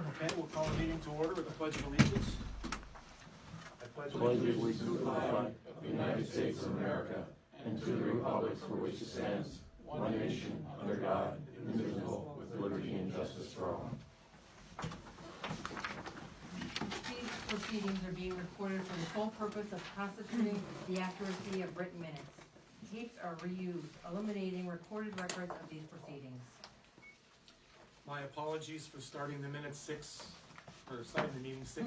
Okay, we'll call the meeting to order with the Pledge of Allegiance. I pledge allegiance to the flag of the United States of America and to the republic for which it stands, one nation, under God, indivisible, with liberty and justice for all. These proceedings are being recorded for the sole purpose of constituting the accuracy of written minutes. Tapes are reused, eliminating recorded records of these proceedings. My apologies for starting the meeting 6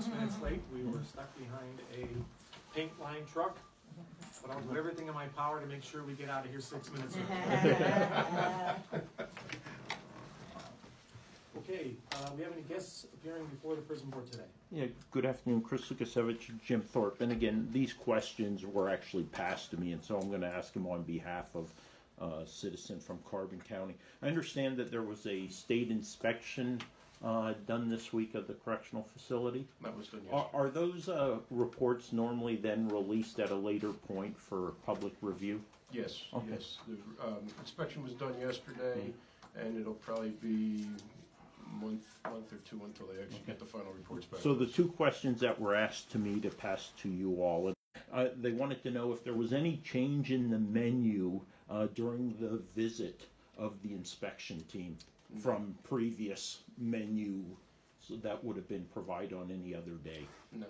minutes late. We were stuck behind a paint line truck, but I'll do everything in my power to make sure we get out of here 6 minutes early. Okay, we have any guests appearing before the prison board today? Yeah, good afternoon, Chris Lukasevich, Jim Thorpe. And again, these questions were actually passed to me, and so I'm going to ask them on behalf of a citizen from Carbon County. I understand that there was a state inspection done this week of the correctional facility. That was done yesterday. Are those reports normally then released at a later point for public review? Yes, Okay. yes. The inspection was done yesterday, and it'll probably be a month or two until they actually get the final reports back. So the two questions that were asked to me to pass to you all, they wanted to know if there was any change in the menu during the visit of the inspection team from previous menu, so that would have been provided on any other day. No.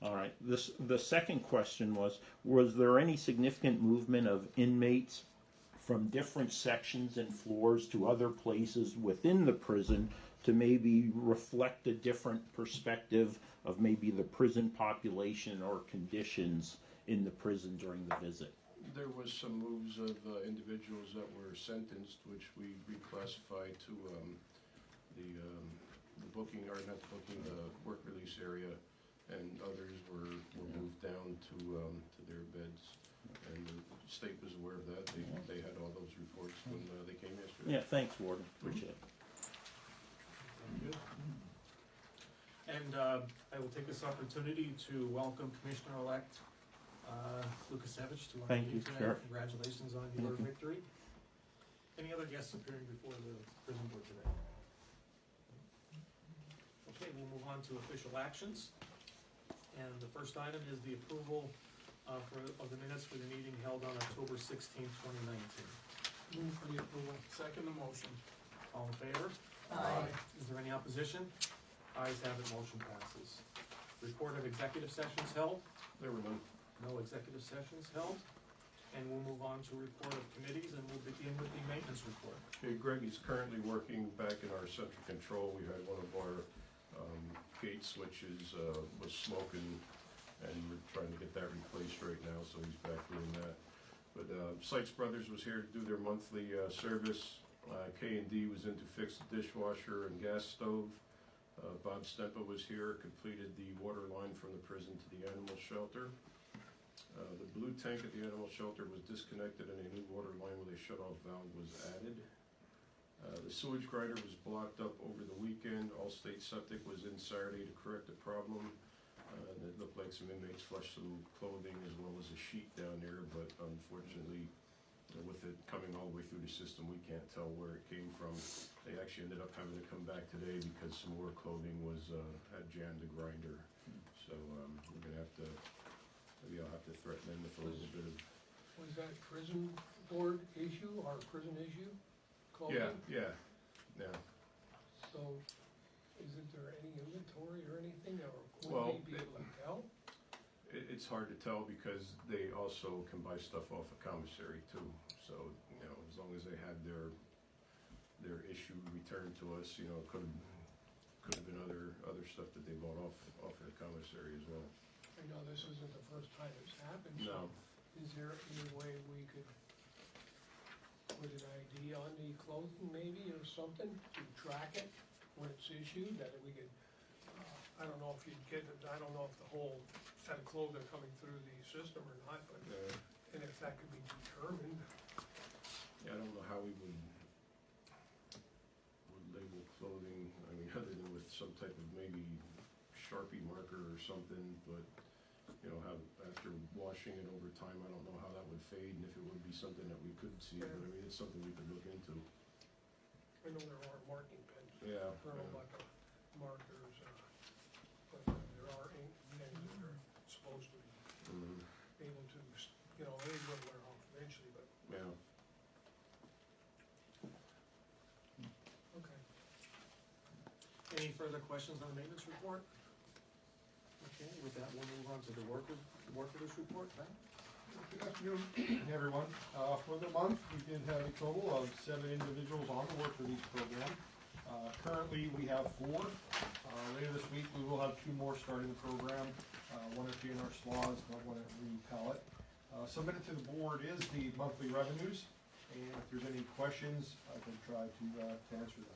All right. The second question was there any significant movement of inmates from different sections and floors to other places within the prison to maybe reflect a different perspective of maybe the prison population or conditions in the prison during the visit? There was some moves of individuals that were sentenced, which we reclassified to the booking, or not the booking, the work release area, and others were moved down to their beds. And the state was aware of that. They had all those reports when they came yesterday. Yeah, thanks, Warden. Appreciate it. Good. And I will take this opportunity to welcome Commissioner-elect Lukasevich to our Thank meeting you, today. Sheriff. Congratulations on your Thank you. victory. Any other guests appearing before the prison board today? Okay, we'll move on to official actions. And the first item is the approval of the minutes for the meeting held on October 16, 2019. Move for the approval. Second the motion. All in favor? Aye. Is there any opposition? Ayes have it, motion passes. Report of executive sessions held? There were none. No executive sessions held. And we'll move on to report of committees, and we'll begin with the maintenance report. Okay, Greg is currently working back in our central control. We had one of our gate switches was smoking, and we're trying to get that replaced right now, so he's back doing that. But Sykes Brothers was here to do their monthly service. K&D was in to fix the dishwasher and gas stove. Bob Stempa was here, completed the water line from the prison to the animal shelter. The blue tank at the animal shelter was disconnected and a new water line with a shut-off valve was added. The sewage grinder was blocked up over the weekend. Allstate Septic was in Saturday to correct the problem. And it looked like some inmates flushed some clothing as well as a sheet down there, but unfortunately, with it coming all the way through the system, we can't tell where it came from. They actually ended up having to come back today because some more clothing was had jammed the grinder. So we're gonna have to, maybe I'll have to threaten them with a little bit of. Was that prison board issue or prison issue? Clothing? Yeah. So, isn't there any inventory or anything, or Well, would we be able to tell? It's hard to tell because they also can buy stuff off a commissary too. So, you know, as long as they had their issue returned to us, you know, it could have been other stuff that they bought off of the commissary as well. I know this isn't the first time it's happened. No. So is there any way we could put an ID on the clothing maybe or something to track it when it's issued, that we could, I don't know if you'd get it, I don't know if the whole set of clothing coming through the system or not, but, and if that could be determined. Yeah, I don't know how we would label clothing, I mean, other than with some type of maybe Sharpie marker or something, but, you know, how, after washing it over time, I don't know how that would fade and if it would be something that we could see, but I mean, it's something we could look into. I know there are marking pens. Yeah. For like markers, but there are ink pens that are supposed to Mhm. be able to, they will wear off eventually, but, Yeah. okay. Any further questions on the maintenance report? Okay, with that, we'll move on to the workers report, Ben? Good afternoon, everyone. For the month, we did have a total of 7 individuals on the work release program. Currently, we have 4. Later this week, we will have 2 more starting the program, one at GNR Slaws, one at Repellet. Submitted to the board is the monthly revenues, and if there's any questions, I can try to answer those.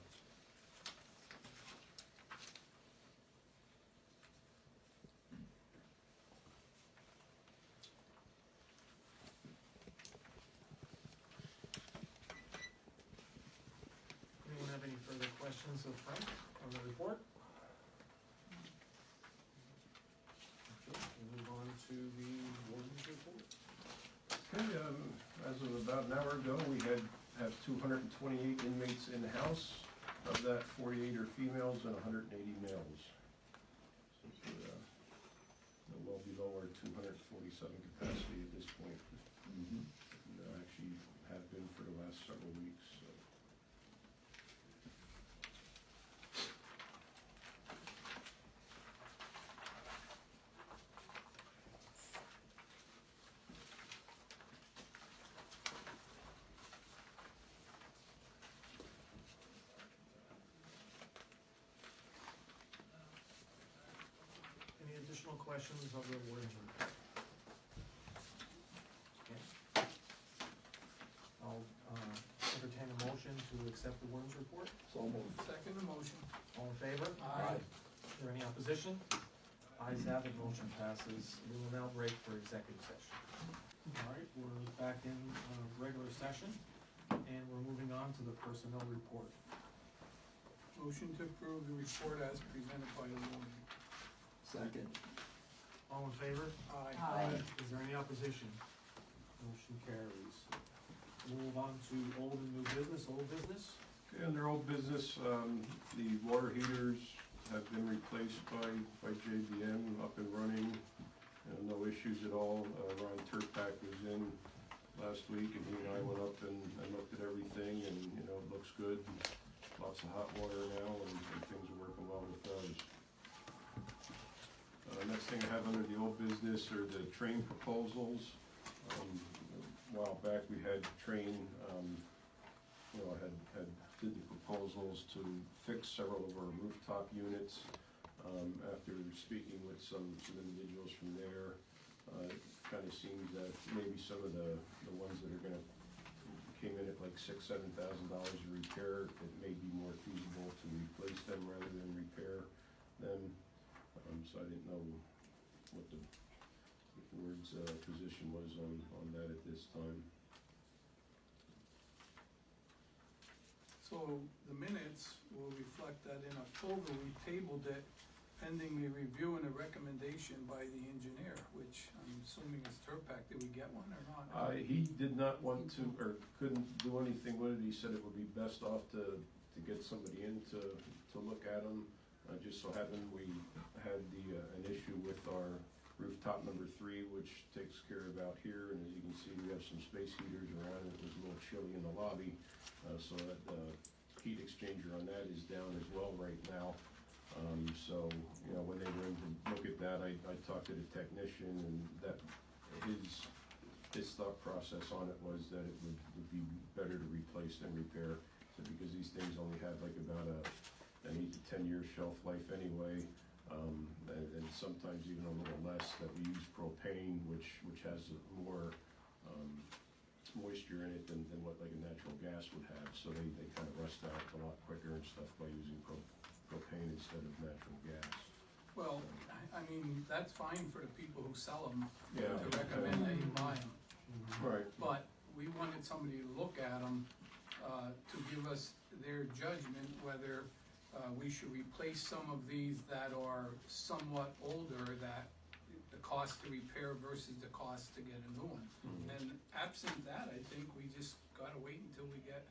Anyone have any further questions of Frank on the report? Okay, we'll move on to the warden's report. Okay, as of about an hour ago, we have 228 inmates in-house. Of that, 48 are females and 180 males. So we're well below our 247 capacity at this point. Actually have been for the last several weeks, so. Any additional questions of the warden's report? Okay. I'll entertain a motion to accept the warden's report. So moved. Second motion. All in favor? Aye. Is there any opposition? Ayes have it, motion passes. We will now break for executive session. All right, we're back in regular session, and we're moving on to the personnel report. Motion to approve the report as presented by the warden. Second. All in favor? Aye. Is there any opposition? Motion carries. We'll move on to old and new business. Old business? Okay, under old business, the water heaters have been replaced by JBM, up and running, no issues at all. Ron Turpak was in last week, and he and I went up and looked at everything, and, it looks good. Lots of hot water now, and things are working well with those. Next thing I have under the old business are the train proposals. A while back, we had train, had did the proposals to fix several of our rooftop units. After speaking with some individuals from there, it kind of seems that maybe some of the ones that are gonna, came in at like $6,000–7,000 a repair, it may be more feasible to replace them rather than repair them. So I didn't know what the board's position was on that at this time. So the minutes will reflect that in October, we tabled it pending the review and a recommendation by the engineer, which I'm assuming is Turpak. Did we get one or not? He did not want to, or couldn't do anything with it. He said it would be best off to get somebody in to look at them. Just so happened we had an issue with our rooftop number 3, which takes care of out here, and as you can see, we have some space heaters around. It was a little chilly in the lobby, so that heat exchanger on that is down as well right now. So, when they were in to look at that, I talked to the technician, and that his thought process on it was that it would be better to replace than repair, because these things only have like about an 8 to 10 year shelf life anyway. And sometimes even a little less, that we use propane, which has more moisture in it than what like a natural gas would have, so they kind of rust out a lot quicker and stuff by using propane instead of natural gas. Well, I mean, that's fine for the people who sell them, Yeah. to recommend that you buy them. Right. But we wanted somebody to look at them, to give us their judgment whether we should replace some of these that are somewhat older, that the cost to repair versus the cost to get a new one. And absent that, I think we just gotta wait until we get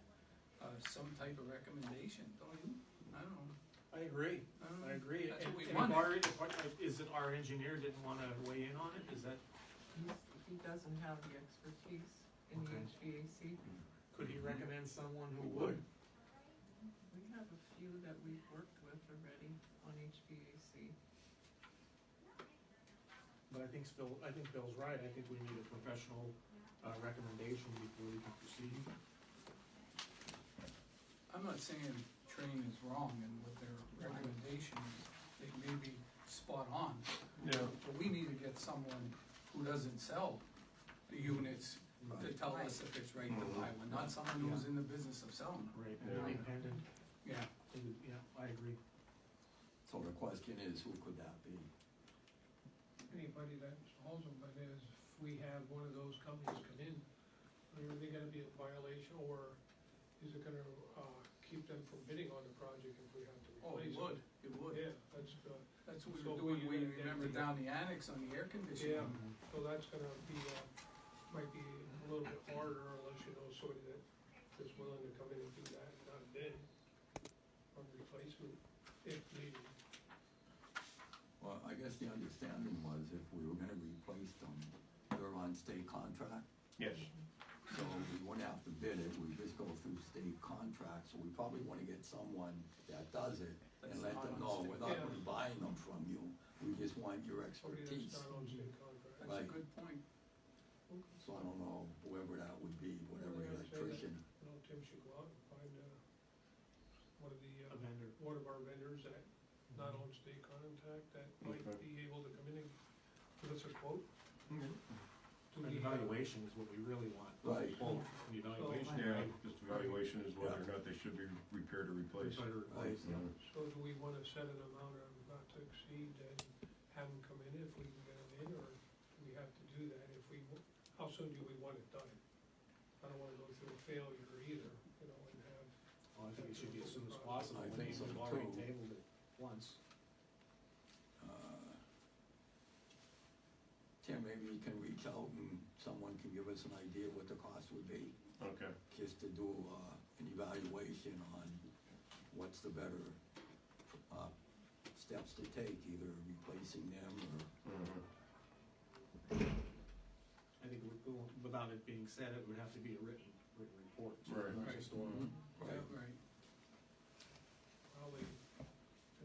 some type of recommendation, don't you? I don't know. I agree, I agree. That's And- what we and wanted. is it our engineer didn't wanna weigh in on it, is that, He doesn't have the expertise in the Okay. HVAC. could he recommend someone who would? We have a few that we've worked with already on HVAC. But I think Bill's right, I think we need a professional, recommendation before we can proceed. I'm not saying Train is wrong and what their recommendations, they may be spot on. Yeah. But we need to get someone who doesn't sell the units to tell us if it's right to buy one, not someone who's in the business of selling them. Right, Yeah. independent, Yeah, yeah, I agree. So the question is, who could that be? Anybody that installs them, but if we have one of those companies come in, are they gonna be in violation, or is it gonna, keep them from bidding on the project if we have to oh, replace it it? would, it would. Yeah, That's what we So were doing, we we would remember then- down the annex on the air conditioning. so that's gonna be, might be a little bit harder unless you know somebody that is willing to come in and do that, and not bid on replacement if needed. Well, I guess the understanding was if we were gonna replace them, they're on state contract, Yes. so we wouldn't have to bid it, we just go through state contract, so we probably wanna get someone that does it and That's let not them on know, state. we're not Yeah. gonna be buying them from you, we just want your Somebody expertise. that's not on state contract. That's a Right. good point. So I don't know, whoever that would be, whatever Well, I understand that. electrician, You know, Tim should go out and find, one of the, A vendor. one of our vendors that not on state contract that might Okay. be able to come in and give us a quote. Do An we, evaluation is what we really want. Right. Both, an evaluation, Yeah, right? just evaluation is whether or not they should be repaired or replaced. Better replace. Yeah. so do we wanna set an amount of not to exceed and have them come in if we can get them in, or do we have to do that if we, how soon do we want it done? I don't wanna go through a failure either, you know, and have, Well, I think it should be as soon as possible, I I think mean, so, we've already too. tabled it once. Tim, maybe you can reach out and someone can give us an idea what the cost would be, Okay. just to do, an evaluation on what's the better, steps to take, either replacing them or. Mhm. I think without it being said, it would have to be a written report. too, Right. not just oral. Right. Right. probably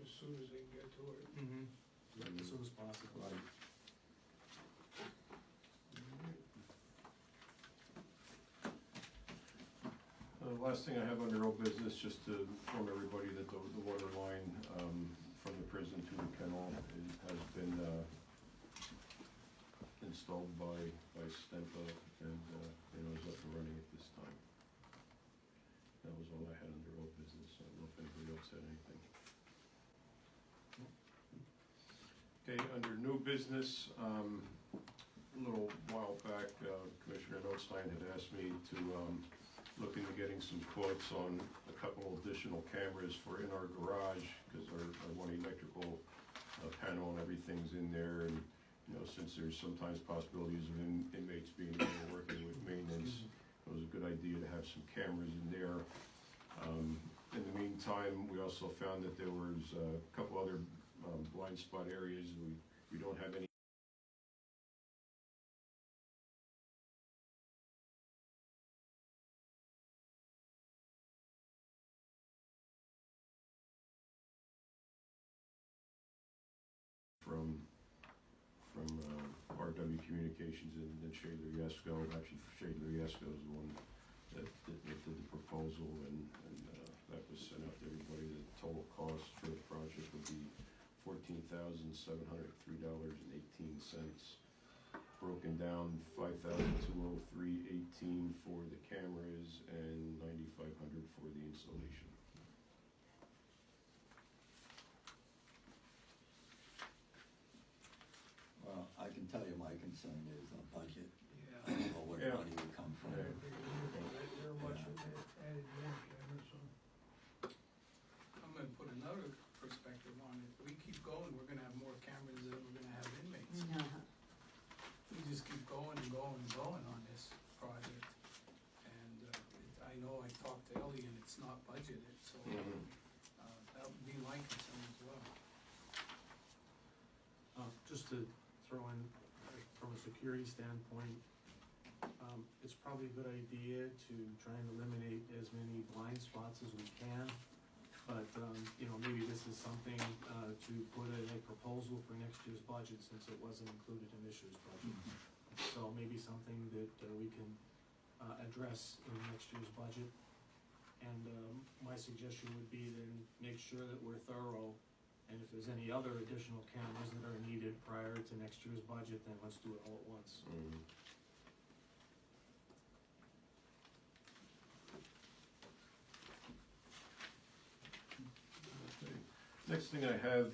as soon as they can get to it. Mm-hmm. As soon as possible. Right. The last thing I have under old business, just to inform everybody that the water line, from the prison to the kennel has been, installed by Stempa and, is up and running at this time. That was all I had under old business, I don't know if anybody else had anything. Okay, under new business, a little while back, Commissioner Notstein had asked me to, look into getting some quotes on a couple additional cameras for in our garage, cause our one electrical, panel and everything's in there, and, since there's sometimes possibilities of inmates being there working with maintenance, it was a good idea to have some cameras in there. In the meantime, we also found that there was a couple other, blind spot areas, we don't have any from RW Communications and Shadler Yesko. Actually, Shadler Yesko is the one that did the proposal, and that was sent out to everybody. The total cost for the project would be $14,703.18. Broken down, $5,203.18 for the cameras and $9,500 for the installation. Well, I can tell you my concern is a budget, Yeah. I don't know where the Yeah. money would come from. Yeah. They're much added more cameras, so. I'm gonna put another perspective on it. We keep going, we're gonna have more cameras than we're gonna have inmates. We just keep going and going and going on this project. And, I know I talked to Ellie and it's not budgeted, so, that would be my my concern as well. Just to throw in, from a security standpoint, it's probably a good idea to try and eliminate as many blind spots as we can. But, maybe this is something, to put in a proposal for next year's budget, since it wasn't included in this year's budget. So maybe something that, we can, address in next year's budget. And, my suggestion would be then make sure that we're thorough, and if there's any other additional cameras that are needed prior to next year's budget, then let's do it all at once. Okay. Next thing I have,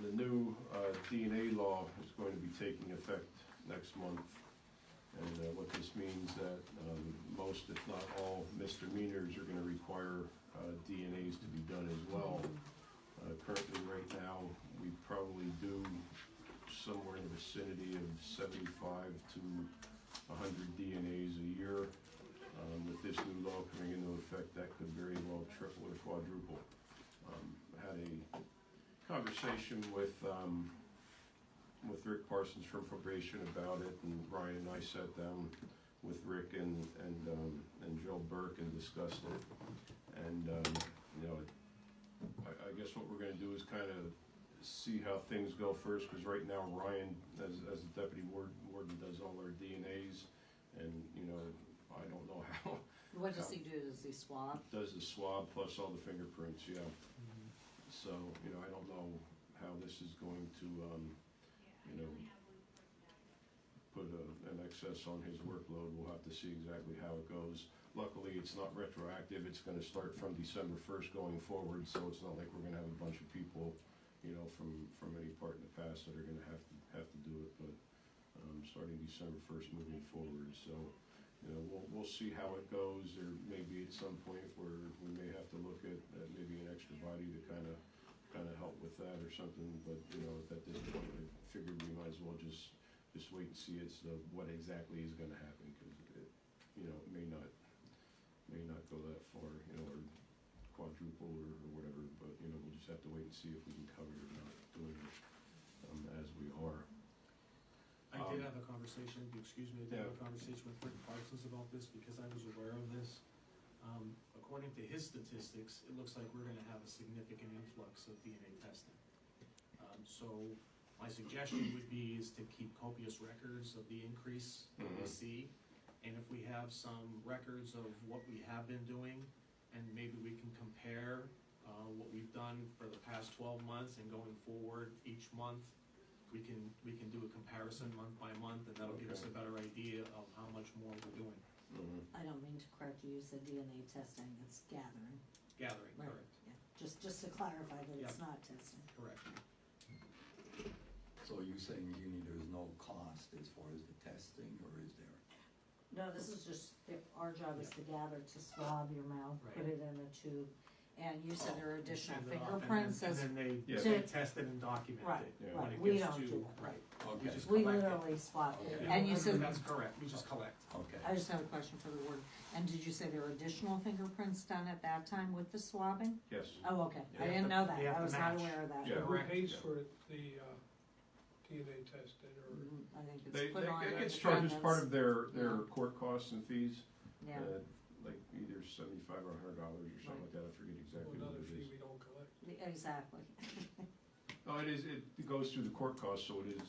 the new DNA law is going to be taking effect next month. And what this means that most, if not all, misdemeanors are gonna require DNAs to be done as well. Currently, right now, we probably do somewhere in the vicinity of 75 to 100 DNAs a year. With this new law coming into effect, that could very well triple or quadruple. I had a conversation with Rick Parsons from probation about it, and Brian and I sat down with Rick and Joe Burke and discussed it. And, I guess what we're gonna do is kind of see how things go first, because right now Ryan, as the deputy warden, does all our DNAs, and, I don't know how. What does he do? Does he swab? Does the swab plus all the fingerprints, yeah. So, I don't know how this is going to, put an excess on his workload. We'll have to see exactly how it goes. Luckily, it's not retroactive. It's gonna start from December 1st going forward, so it's not like we're gonna have a bunch of people, from any part in the past that are gonna have to do it, but, starting December 1st moving forward, so, we'll see how it goes. There may be at some point where we may have to look at maybe an extra body to kinda help with that or something, but, at this point, I figured we might as well just wait and see what exactly is gonna happen, cause it, it may not go that far, or quadruple or whatever, but, we'll just have to wait and see if we can cover it or not, doing it, as we are. I did have a conversation, excuse me, I did have a conversation with Rick Parsons about this, because I was aware of this. According to his statistics, it looks like we're gonna have a significant influx of DNA testing. So my suggestion would be is to keep copious records of the increase that we see. And if we have some records of what we have been doing, and maybe we can compare, what we've done for the past 12 months and going forward each month, we can do a comparison month by month, and that'll give us a better idea of how much more we're doing. I don't mean to correct you, you said DNA testing, it's gathering. Gathering, Right. correct, Yeah, just to clarify that it's not testing. correct. So you saying, Jeannie, there's no cost as far as the testing, or is there? No, this is just, our job is to gather, to swab your mouth, put Right. it in a tube, and you said there are additional Send it off, fingerprints and as, then they to- test it and document Right, it. Yeah. when right, it we gets don't to- do that. Right, we Okay, just we collect it. literally swab, Okay. and you said, That's correct, we just collect. okay. I just have a question for the board, and did you say there were additional fingerprints done at that time with the swabbing? Yes. Oh, okay, They I have didn't to- know they that, have I to was not match. aware of that. Yeah. Who Correct. pays Yeah. for the, DNA testing, or? I think They, it's put on. it gets the charged as part defendants. of their Yeah. court costs and fees. Yeah, Like either $75 or $100 or something like that, I forget exactly what Another it fee is. we don't collect. exactly. No, it goes through the court costs, so it is,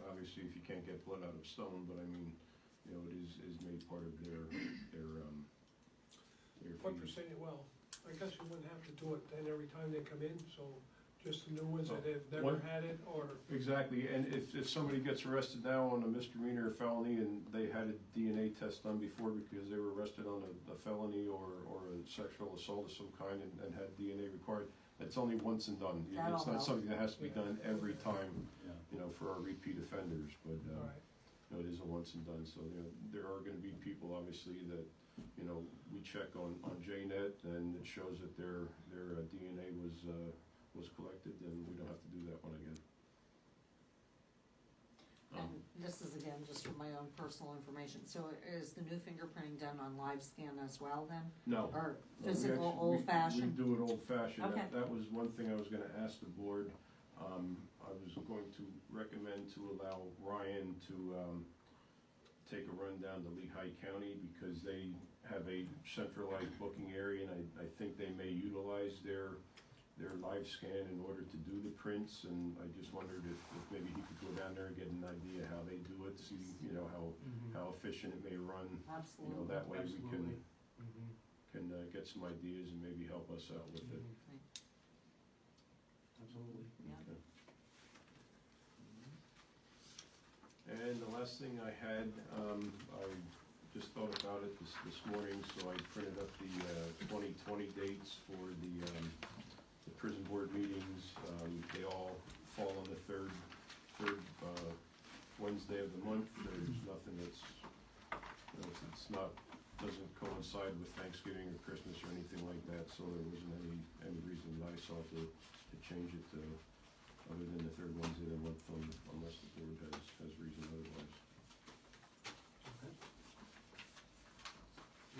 obviously if you can't get blood out of stone, but it is made part of their What fees. percent, well, I guess you wouldn't have to do it then every time they come in, so just the new ones that have never One- had it, or? Exactly, and if somebody gets arrested now on a misdemeanor or felony and they had a DNA test done before because they were arrested on a felony or a sexual assault of some kind and had DNA required, it's only once and done. That'll It's not help. something that has to be done every time, Yeah. for our repeat offenders, but, All right. it is a once and done, so, there are gonna be people, obviously, that, we check on JNet, and it shows that their DNA was collected, and we don't have to do that one again. And this is again, just for my own personal information, so is the new fingerprinting done on live scan as well then? No. Or No, we physical, actually- old fashioned? We do it old fashioned. Okay. That was one thing I was gonna ask the board. I was going to recommend to allow Ryan to, take a run down to Lehigh County because they have a centralized booking area and I think they may utilize their live scan in order to do the prints, and I just wondered if maybe he could go down there and get an idea how they do it, see, you know, how efficient it may run. You know, Absolutely. that way we Absolutely. can get some ideas and maybe help us out with it. Absolutely. Yeah. Okay. And the last thing I had, I just thought about it this morning, so I printed up the 2020 dates for the prison board meetings. They all fall on the third Wednesday of the month. There's nothing that's, you know, it's not, doesn't coincide with Thanksgiving or Christmas or anything like that, so there wasn't any reason that I saw to change it to, other than the third Wednesday of the month, unless the board has reason otherwise. Okay.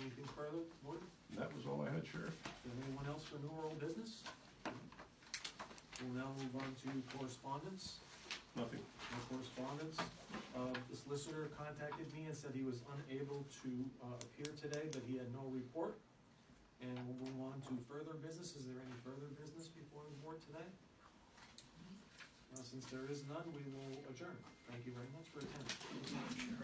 Anything further, board? And that was all I had, Sheriff. Is there anyone else for new or old business? We'll now move on to correspondence. Nothing. No correspondence. The solicitor contacted me and said he was unable to appear today, but he had no report. And we'll move on to further business. Is there any further business before the board today? Since there is none, we will adjourn. Thank you very much for attending.